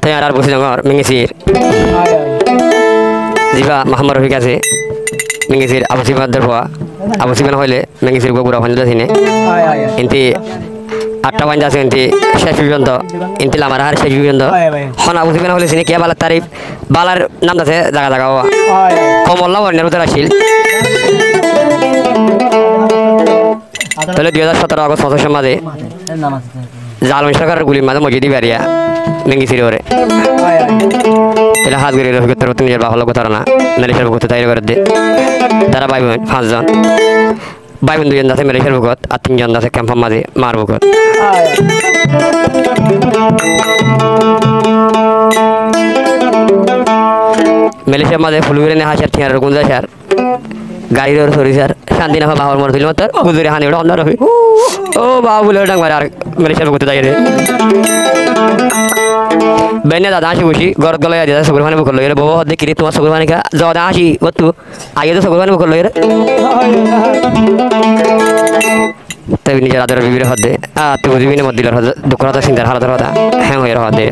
তাই আর বসে জঙ্গর মেঙ্গিসির জিবা মাহমুদ রফিক আছে মেঙ্গিসির আবসিবাদের হওয়া আবসিবান হইলে মেঙ্গিসির গোবরা হইলে সিনে ইনতি 8টা বাঞ্জা আছে ইনতি শেষ পর্যন্ত ইনতি লামার হার শেষ পর্যন্ত হন আবসিবান হইলে সিনে কে বালার তারিফ বালার নাম আছে জায়গা জায়গা হওয়া কমল্লা বর্ণের উত্তর আসিল তাহলে 2017 আগস্ট 5 মাঝে জালমি সরকারের গুলির মাঝে মসজিদি বাড়িয়া মেঙ্গিসির ওরে এটা হাত গড়ি রফিকত্তর মতো নিজের বাহল কথা না মেলেশিয়ার বুকতে তৈরি করে দে তারা ভাই বোন 5 জন ভাই বোন 2 জন আছে মেলেশিয়ার বুকত আর 3 জন আছে ক্যাম্পার মাঝে মার বুকত মেলেশিয়ার মাঝে ফুলগুড়ি নে হাসার থিয়ার গুঞ্জা সার গাড়ির ওর সরি স্যার শান্তি না বাবার মর দিল তোর গুজুরি হানি ওটা অন্য রবি ও বাবা বলে ডাং মারে আর মেলেশিয়ার বুকতে যাই রে বেনে দাদা আসি বসি গরত গলায় দাদা সগুর পানি বুকল রে বাবা দেখি তোমার সগুর পানি খা দাদা আসি কতু আগে তো সগুর পানি বুকল রে তাই নিজের আদর বিবির হদে তুই বুঝবি না মদিলার হদে দুঃখরতা চিন্তার হালতের হদা হ্যাঁ হয়ে হদে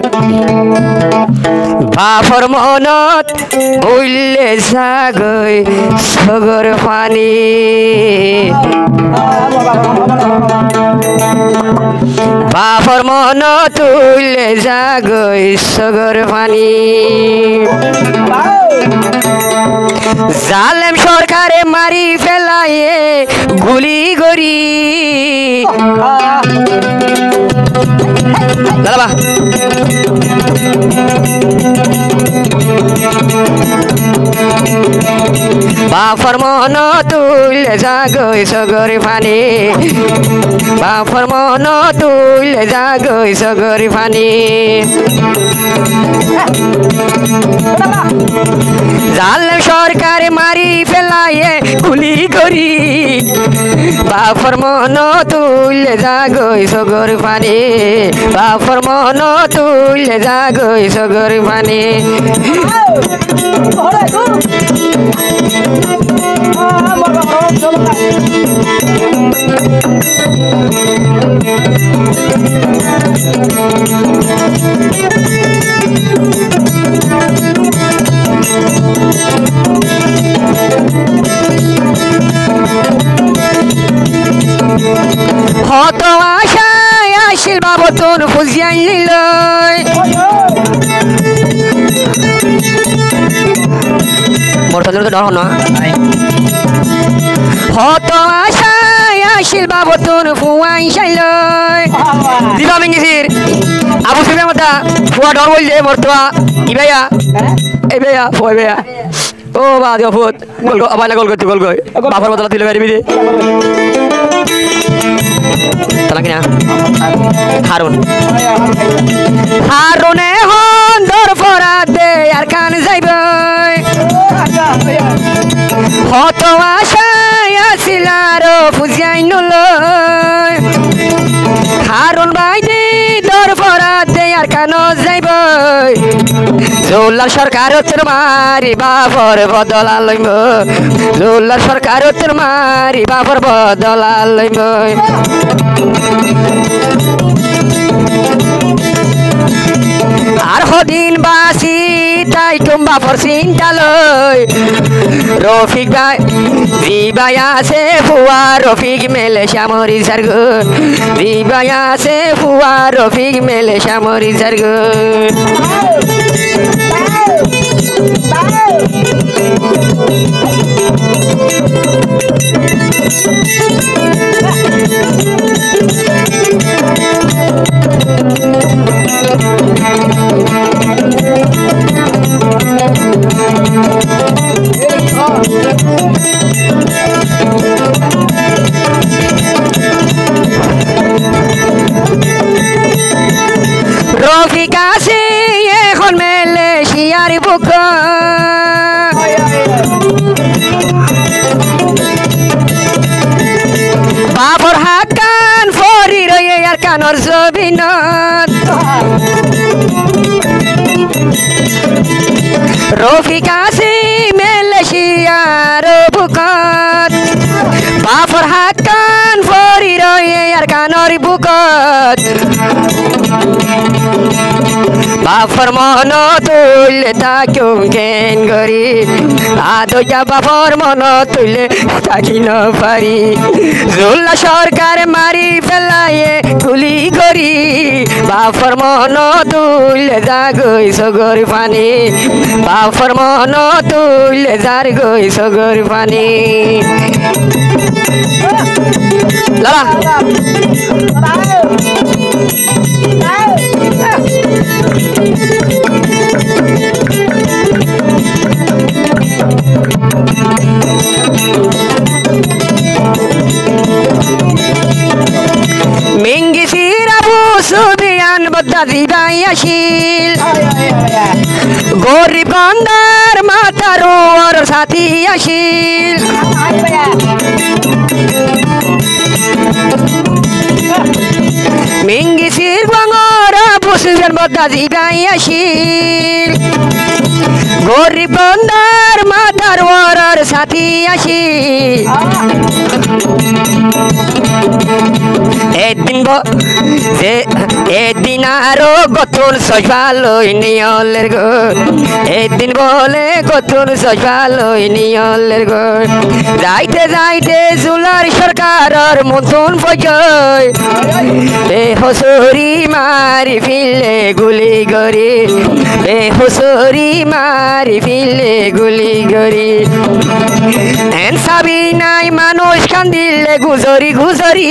বাফর মনত উইলে সাগই সগর পানি বাফর মনত উইলে সাগই সগর পানি জালেম সরকারে মারি ফেলায়ে গুলি গরি দাদা বাফর মন তুলে জাগই সগরি পানি বাফর মন তুলে জাগই সগরি পানি জালেম সরকারে মারি ফেলায়ে গুলি গরি বাফর মন তুলে জাগই সগর পানি বাফর মন তুলে জাগই সগর পানি হত আশায় আসিল বাবতন ফুজিয়াই লই মোর তো ডর না হত আশায় আসিল বাবতন ফুয়াই লই দিবা মেঙ্গিসির আবু সুফিয়ান মতা ফুয়া ডর বলছে মোর তো ইবাইয়া এই বেয়া ফুয়া বেয়া ও বা দিও ফুট গোল গো আবার গোল করতে গোল গই বাবার বদলা দিলে বেরিবি দে তালা কিনা হারুন হারুনে হন দর ফরাত দে আর কান যাইব হত আশায় আসিল আর ফুজিয়াই নলয় হারুন ভাই দে দর ফরাত দে আর কান যাইব জোল্লার সরকার তোর মারি বাবর বদলা লইব জোল্লার সরকার তোর মারি বাবর বদলা লইব আর হদিন বাসি তাই তোমা পর চিন্তা লই রফিক ভাই দিবাই আছে ফুয়া রফিক মেলে শ্যামরি সার্গ দিবাই আছে ফুয়া রফিক মেলে শ্যামরি সার্গ রফিক আছে এখন মালয়েশিয়ার বুক বাবর হাকান ফরি রয়ে আর কানর জবিনত রফিক আছে মালয়েশিয়ার বুকত বাবর হাকান ফরি রয়ে আর কানর বুকত বাপর মন তুললে তাকেও কেন করি আদয়া বাপর মন তুললে থাকি ন পারি জুল্লা সরকার মারি ফেলায়ে গুলি করি বাপর মন তুললে যা গই সগর পানি বাপর মন তুললে যার গই সগর পানি লালা মিঙ্গি সিরাবু সুবিয়ান বদ্দা দিবাই আসিল গরিব গন্ডার মাতার ওর সাথী আসিল মিঙ্গি সির বঙ্গর বসুবিয়ান বদ্দা দিবাই আসিল গরিব গন্ডার মাতার ওর সাথী আসিল এদিন আরো গতুন সজবালই নিয়লের গো এদিন বলে গতুন সজবালই নিয়লের গো যাইতে যাইতে জুলার সরকারের মতন পজয় বেহসরি মারি ফিলে গুলি গরি বেহসরি মারি ফিলে গুলি গরি এন সাবি নাই মানুষ কান্দিলে গুজরি গুজরি